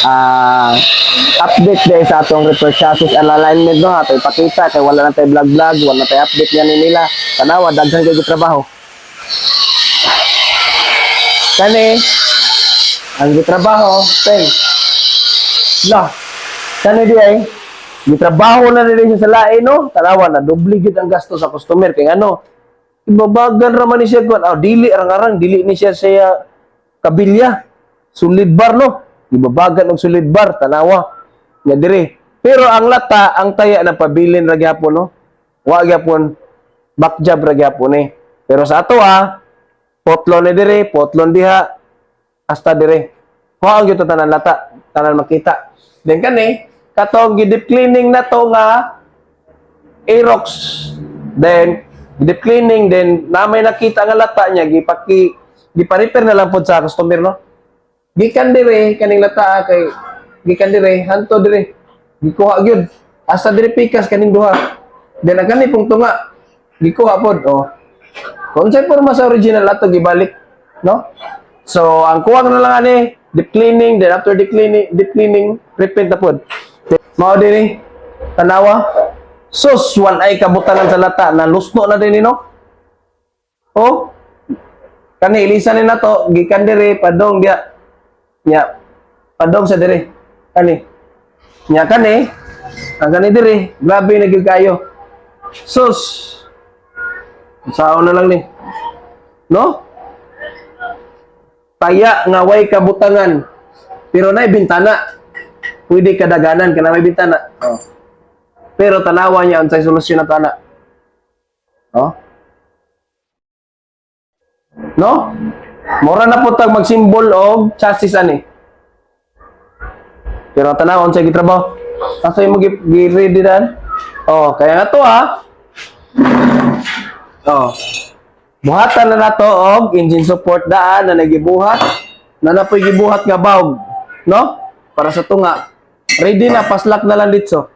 ah update din sa atong repair chassis and alignment no ato ipakita kay wala na tay vlog wala na tay update yan nila tanawa daghan kay trabaho kani ang gitrabaho tay la kani di ay gitrabaho na rin siya sa lain no tanawa na doble gid ang gasto sa customer kay ano ibabagan ra man ni siya kun dili arang-arang dili ni siya kabilya sulid bar no ibabagan og sulid bar tanawa nga dire pero ang lata ang taya na pabilin ra gyapon no wa gyapon backjob ra gyapon eh pero sa ato potlon ni dire potlon diha hasta dire wa ang gyud tanan lata tanan makita then kani katong gidip cleaning na to nga Aerox then deep cleaning then namay nakita nga lata niya gipa-repair na lang pod sa customer no gikan dire kaning lata kay gikan dire hanto dire gikuha gyud asa dire pikas kaning duha then ang kani pung tunga gikuha pod konsay porma sa original ato gibalik no so ang kuha na lang ani deep cleaning then after deep cleaning repaint na pod mao dire tanawa sus wan ay kabutangan sa lata na lusno na din no kani ilisan ni nato gikan dire padong dia nya padong sa dire kani nya kani ang kani dire grabe na gyud kayo sus sao na lang ni no taya nga way kabutangan pero nay bintana pwede kadaganan kana may bintana pero tanawa niya unsay solusyon na tana no mura na po tag magsimbol og chassis ani pero tanawa unsay gitrabaho asa mo gi-ready dan kaya nga to buhatan na nato og engine support daan na nagibuhat na napoy gibuhat nga bawg no para sa tunga ready na paslak na lang dito